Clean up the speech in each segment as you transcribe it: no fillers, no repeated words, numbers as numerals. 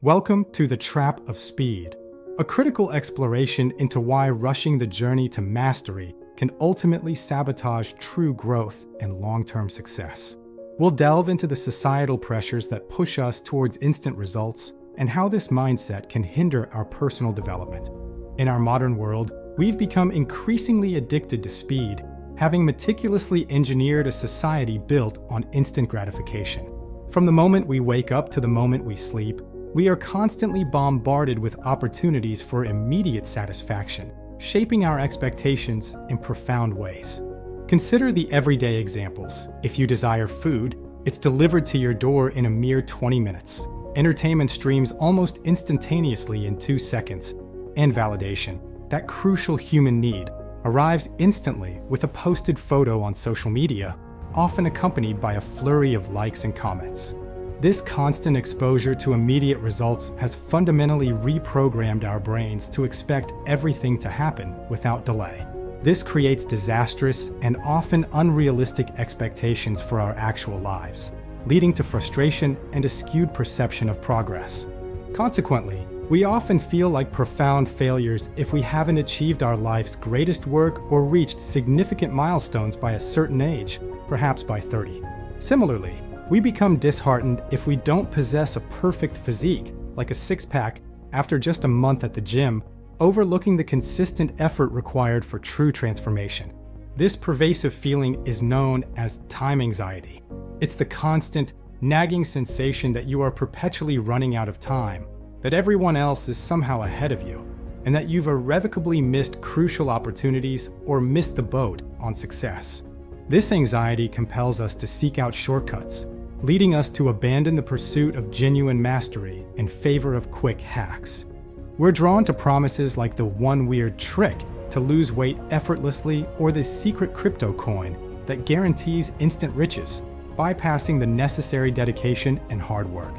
Welcome to the Trap of Speed, a critical exploration into why rushing the journey to mastery can ultimately sabotage true growth and long-term success. We'll delve into the societal pressures that push us towards instant results and how this mindset can hinder our personal development. In our modern world, we've become increasingly addicted to speed, having meticulously engineered a society built on instant gratification. From the moment we wake up to the moment we sleep, we are constantly bombarded with opportunities for immediate satisfaction, shaping our expectations in profound ways. Consider the everyday examples. If you desire food, it's delivered to your door in a mere 20 minutes. Entertainment streams almost instantaneously in 2 seconds. And validation, that crucial human need, arrives instantly with a posted photo on social media, often accompanied by a flurry of likes and comments. This constant exposure to immediate results has fundamentally reprogrammed our brains to expect everything to happen without delay. This creates disastrous and often unrealistic expectations for our actual lives, leading to frustration and a skewed perception of progress. Consequently, we often feel like profound failures if we haven't achieved our life's greatest work or reached significant milestones by a certain age, perhaps by 30. Similarly, we become disheartened if we don't possess a perfect physique, like a six-pack, after just a month at the gym, overlooking the consistent effort required for true transformation. This pervasive feeling is known as time anxiety. It's the constant, nagging sensation that you are perpetually running out of time, that everyone else is somehow ahead of you, and that you've irrevocably missed crucial opportunities or missed the boat on success. This anxiety compels us to seek out shortcuts, leading us to abandon the pursuit of genuine mastery in favor of quick hacks. We're drawn to promises like the one weird trick to lose weight effortlessly or the secret crypto coin that guarantees instant riches, bypassing the necessary dedication and hard work.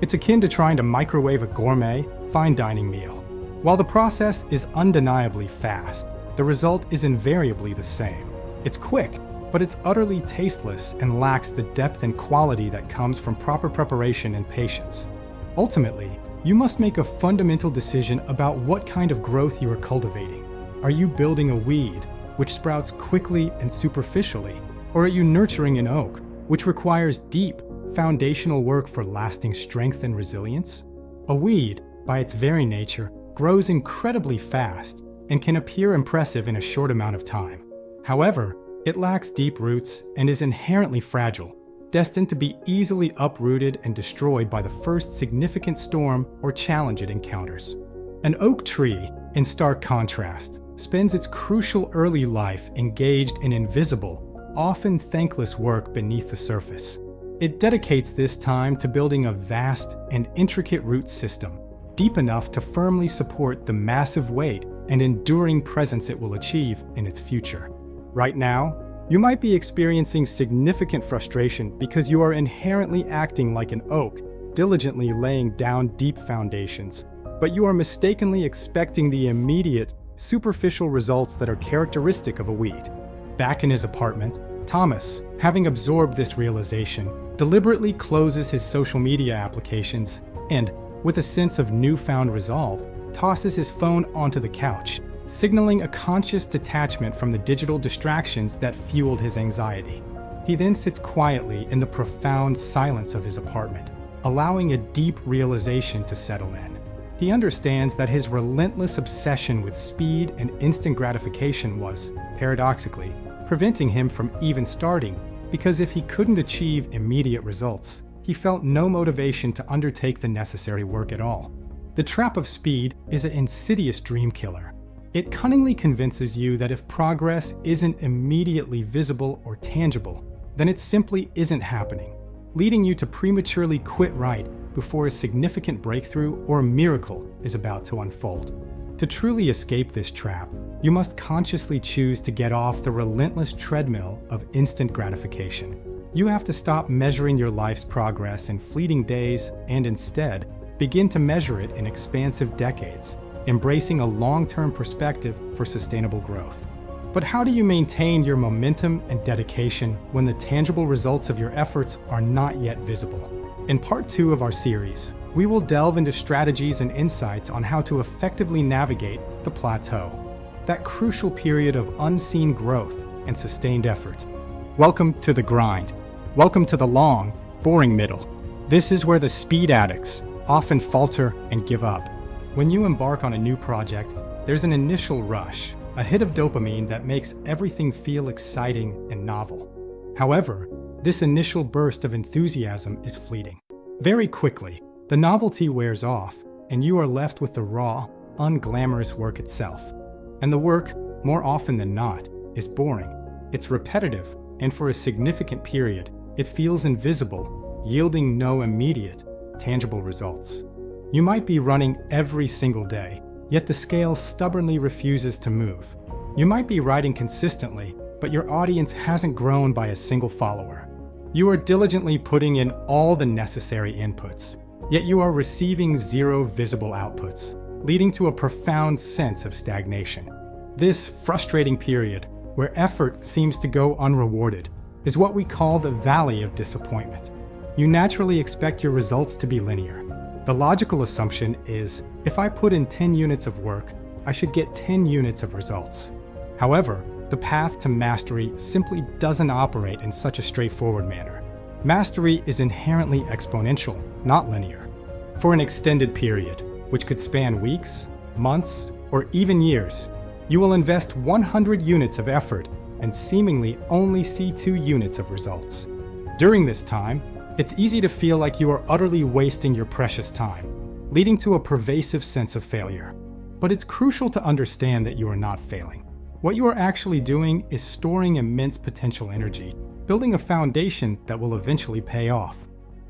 It's akin to trying to microwave a gourmet, fine dining meal. While the process is undeniably fast, the result is invariably the same. It's quick, but it's utterly tasteless and lacks the depth and quality that comes from proper preparation and patience. Ultimately, you must make a fundamental decision about what kind of growth you are cultivating. Are you building a weed, which sprouts quickly and superficially, or are you nurturing an oak, which requires deep, foundational work for lasting strength and resilience? A weed, by its very nature, grows incredibly fast and can appear impressive in a short amount of time. However, it lacks deep roots and is inherently fragile, destined to be easily uprooted and destroyed by the first significant storm or challenge it encounters. An oak tree, in stark contrast, spends its crucial early life engaged in invisible, often thankless work beneath the surface. It dedicates this time to building a vast and intricate root system, deep enough to firmly support the massive weight and enduring presence it will achieve in its future. Right now, you might be experiencing significant frustration because you are inherently acting like an oak, diligently laying down deep foundations, but you are mistakenly expecting the immediate, superficial results that are characteristic of a weed. Back in his apartment, Thomas, having absorbed this realization, deliberately closes his social media applications and, with a sense of newfound resolve, tosses his phone onto the couch, signaling a conscious detachment from the digital distractions that fueled his anxiety. He then sits quietly in the profound silence of his apartment, allowing a deep realization to settle in. He understands that his relentless obsession with speed and instant gratification was, paradoxically, preventing him from even starting, because if he couldn't achieve immediate results, he felt no motivation to undertake the necessary work at all. The trap of speed is an insidious dream killer. It cunningly convinces you that if progress isn't immediately visible or tangible, then it simply isn't happening, leading you to prematurely quit right before a significant breakthrough or miracle is about to unfold. To truly escape this trap, you must consciously choose to get off the relentless treadmill of instant gratification. You have to stop measuring your life's progress in fleeting days and instead begin to measure it in expansive decades, embracing a long-term perspective for sustainable growth. But how do you maintain your momentum and dedication when the tangible results of your efforts are not yet visible? In part 2 of our series, we will delve into strategies and insights on how to effectively navigate the plateau, that crucial period of unseen growth and sustained effort. Welcome to the grind. Welcome to the long, boring middle. This is where the speed addicts often falter and give up. When you embark on a new project, there's an initial rush, a hit of dopamine that makes everything feel exciting and novel. However, this initial burst of enthusiasm is fleeting. Very quickly, the novelty wears off, and you are left with the raw, unglamorous work itself. And the work, more often than not, is boring. It's repetitive, and for a significant period, it feels invisible, yielding no immediate, tangible results. You might be running every single day, yet the scale stubbornly refuses to move. You might be writing consistently, but your audience hasn't grown by a single follower. You are diligently putting in all the necessary inputs, yet you are receiving zero visible outputs, leading to a profound sense of stagnation. This frustrating period, where effort seems to go unrewarded, is what we call the valley of disappointment. You naturally expect your results to be linear. The logical assumption is, if I put in 10 units of work, I should get 10 units of results. However, the path to mastery simply doesn't operate in such a straightforward manner. Mastery is inherently exponential, not linear. For an extended period, which could span weeks, months, or even years, you will invest 100 units of effort and seemingly only see 2 units of results. During this time, it's easy to feel like you are utterly wasting your precious time, leading to a pervasive sense of failure. But it's crucial to understand that you are not failing. What you are actually doing is storing immense potential energy, building a foundation that will eventually pay off.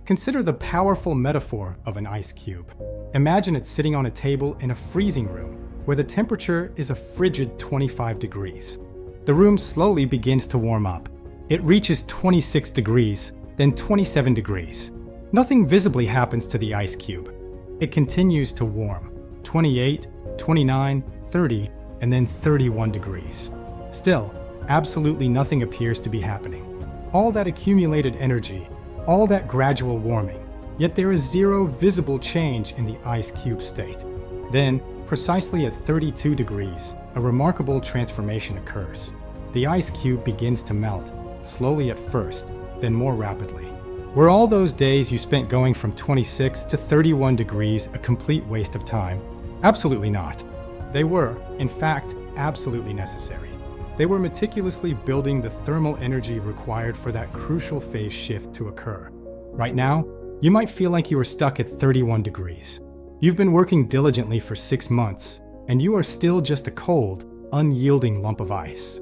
Consider the powerful metaphor of an ice cube. Imagine it sitting on a table in a freezing room, where the temperature is a frigid 25 degrees. The room slowly begins to warm up. It reaches 26 degrees, then 27 degrees. Nothing visibly happens to the ice cube. It continues to warm, 28, 29, 30, and then 31 degrees. Still, absolutely nothing appears to be happening. All that accumulated energy, all that gradual warming, yet there is zero visible change in the ice cube state. Then, precisely at 32 degrees, a remarkable transformation occurs. The ice cube begins to melt, slowly at first, then more rapidly. Were all those days you spent going from 26 to 31 degrees a complete waste of time? Absolutely not. They were, in fact, absolutely necessary. They were meticulously building the thermal energy required for that crucial phase shift to occur. Right now, you might feel like you are stuck at 31 degrees. You've been working diligently for 6 months, and you are still just a cold, unyielding lump of ice.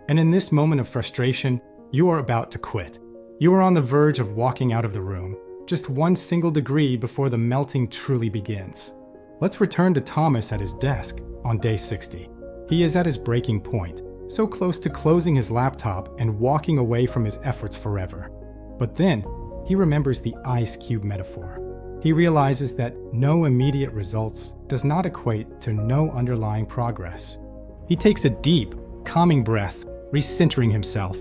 And in this moment of frustration, you are about to quit. You are on the verge of walking out of the room, just 1 single degree before the melting truly begins. Let's return to Thomas at his desk on day 60. He is at his breaking point, so close to closing his laptop and walking away from his efforts forever. But then, he remembers the ice cube metaphor. He realizes that no immediate results does not equate to no underlying progress. He takes a deep, calming breath, recentering himself.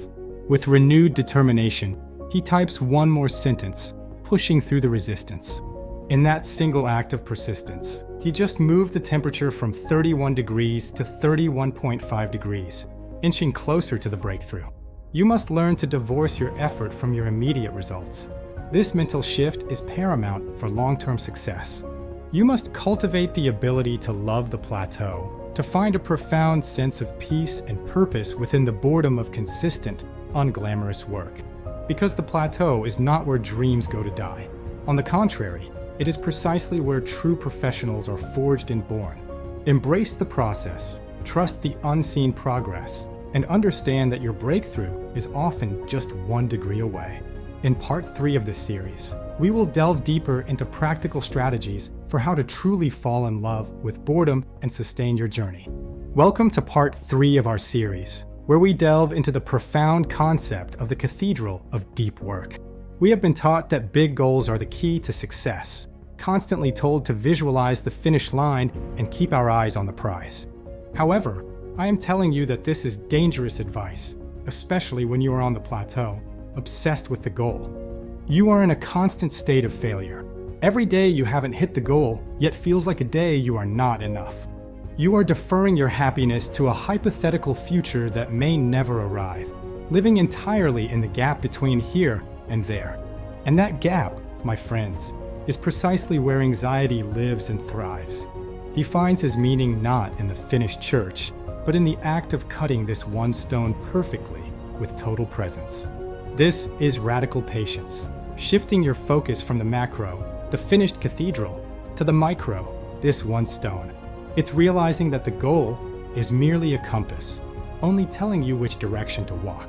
With renewed determination, he types one more sentence, pushing through the resistance. In that single act of persistence, he just moved the temperature from 31 degrees to 31.5 degrees, inching closer to the breakthrough. You must learn to divorce your effort from your immediate results. This mental shift is paramount for long-term success. You must cultivate the ability to love the plateau, to find a profound sense of peace and purpose within the boredom of consistent, unglamorous work. Because the plateau is not where dreams go to die. On the contrary, it is precisely where true professionals are forged and born. Embrace the process, trust the unseen progress, and understand that your breakthrough is often just 1 degree away. In part 3 of this series, we will delve deeper into practical strategies for how to truly fall in love with boredom and sustain your journey. Welcome to part 3 of our series, where we delve into the profound concept of the cathedral of deep work. We have been taught that big goals are the key to success, constantly told to visualize the finish line and keep our eyes on the prize. However, I am telling you that this is dangerous advice, especially when you are on the plateau, obsessed with the goal. You are in a constant state of failure. Every day you haven't hit the goal, yet feels like a day you are not enough. You are deferring your happiness to a hypothetical future that may never arrive, living entirely in the gap between here and there. And that gap, my friends, is precisely where anxiety lives and thrives. He finds his meaning not in the finished church, but in the act of cutting this one stone perfectly with total presence. This is radical patience, shifting your focus from the macro, the finished cathedral, to the micro, this one stone. It's realizing that the goal is merely a compass, only telling you which direction to walk.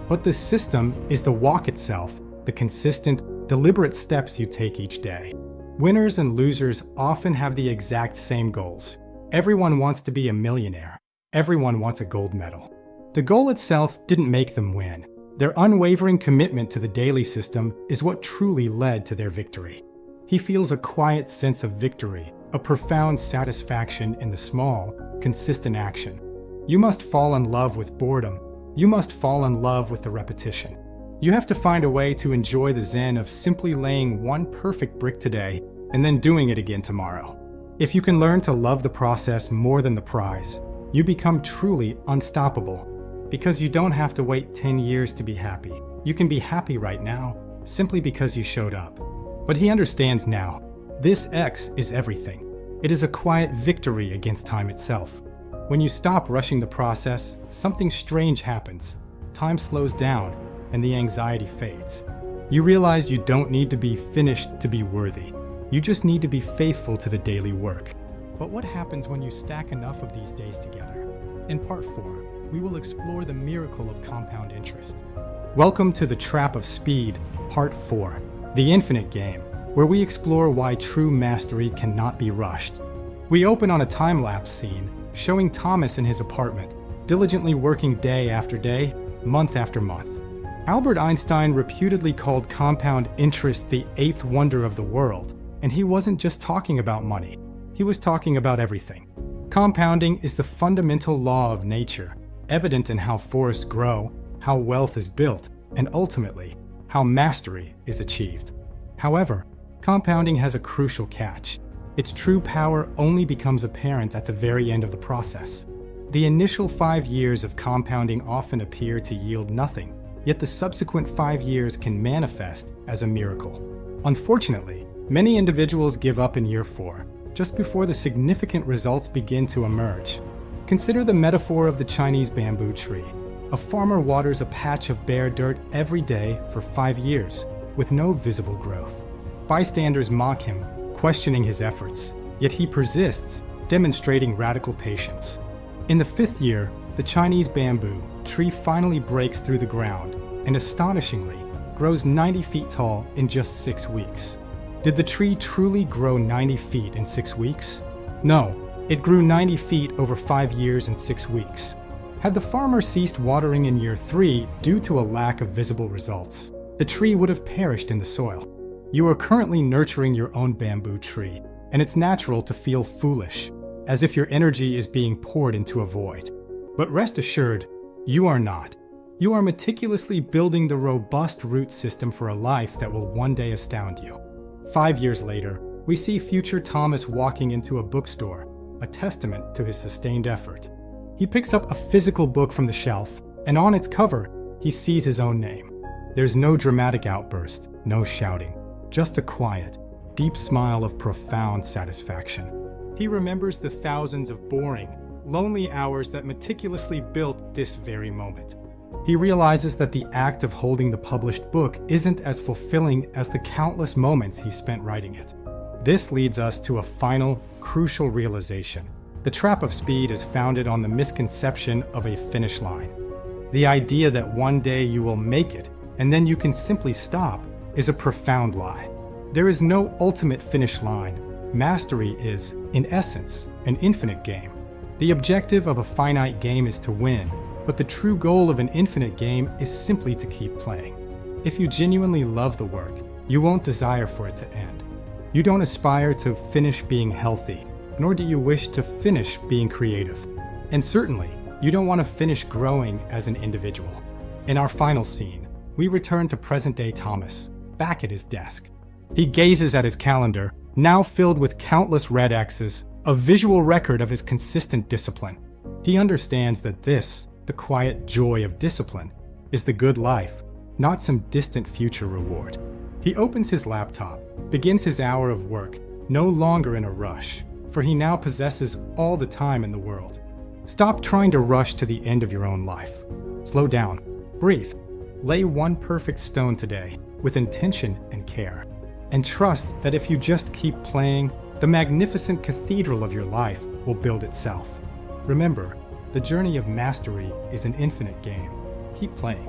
But the system is the walk itself, the consistent, deliberate steps you take each day. Winners and losers often have the exact same goals. Everyone wants to be a millionaire. Everyone wants a gold medal. The goal itself didn't make them win. Their unwavering commitment to the daily system is what truly led to their victory. He feels a quiet sense of victory, a profound satisfaction in the small, consistent action. You must fall in love with boredom. You must fall in love with the repetition. You have to find a way to enjoy the zen of simply laying one perfect brick today and then doing it again tomorrow. If you can learn to love the process more than the prize, you become truly unstoppable. Because you don't have to wait 10 years to be happy. You can be happy right now, simply because you showed up. But he understands now. This X is everything. It is a quiet victory against time itself. When you stop rushing the process, something strange happens. Time slows down, and the anxiety fades. You realize you don't need to be finished to be worthy. You just need to be faithful to the daily work. But what happens when you stack enough of these days together? In part 4, we will explore the miracle of compound interest. Welcome to the Trap of Speed, Part 4, the Infinite Game, where we explore why true mastery cannot be rushed. We open on a time-lapse scene, showing Thomas in his apartment, diligently working day after day, month after month. Albert Einstein reputedly called compound interest the eighth wonder of the world, and he wasn't just talking about money. He was talking about everything. Compounding is the fundamental law of nature, evident in how forests grow, how wealth is built, and ultimately, how mastery is achieved. However, compounding has a crucial catch. Its true power only becomes apparent at the very end of the process. The initial 5 years of compounding often appear to yield nothing, yet the subsequent 5 years can manifest as a miracle. Unfortunately, many individuals give up in year 4, just before the significant results begin to emerge. Consider the metaphor of the Chinese bamboo tree. A farmer waters a patch of bare dirt every day for 5 years, with no visible growth. Bystanders mock him, questioning his efforts, yet he persists, demonstrating radical patience. In the 5th year, the Chinese bamboo tree finally breaks through the ground and astonishingly grows 90 feet tall in just 6 weeks. Did the tree truly grow 90 feet in 6 weeks? No, it grew 90 feet over 5 years and 6 weeks. Had the farmer ceased watering in year 3 due to a lack of visible results, the tree would have perished in the soil. You are currently nurturing your own bamboo tree, and it's natural to feel foolish, as if your energy is being poured into a void. But rest assured, you are not. You are meticulously building the robust root system for a life that will one day astound you. 5 years later, we see future Thomas walking into a bookstore, a testament to his sustained effort. He picks up a physical book from the shelf, and on its cover, he sees his own name. There's no dramatic outburst, no shouting, just a quiet, deep smile of profound satisfaction. He remembers the thousands of boring, lonely hours that meticulously built this very moment. He realizes that the act of holding the published book isn't as fulfilling as the countless moments he spent writing it. This leads us to a final, crucial realization. The Trap of Speed is founded on the misconception of a finish line. The idea that one day you will make it, and then you can simply stop, is a profound lie. There is no ultimate finish line. Mastery is, in essence, an infinite game. The objective of a finite game is to win, but the true goal of an infinite game is simply to keep playing. If you genuinely love the work, you won't desire for it to end. You don't aspire to finish being healthy, nor do you wish to finish being creative. And certainly, you don't want to finish growing as an individual. In our final scene, we return to present-day Thomas, back at his desk. He gazes at his calendar, now filled with countless red X's, a visual record of his consistent discipline. He understands that this, the quiet joy of discipline, is the good life, not some distant future reward. He opens his laptop, begins his hour of work, no longer in a rush, for he now possesses all the time in the world. Stop trying to rush to the end of your own life. Slow down, breathe, lay one perfect stone today with intention and care, and trust that if you just keep playing, the magnificent cathedral of your life will build itself. Remember, the journey of mastery is an infinite game. Keep playing.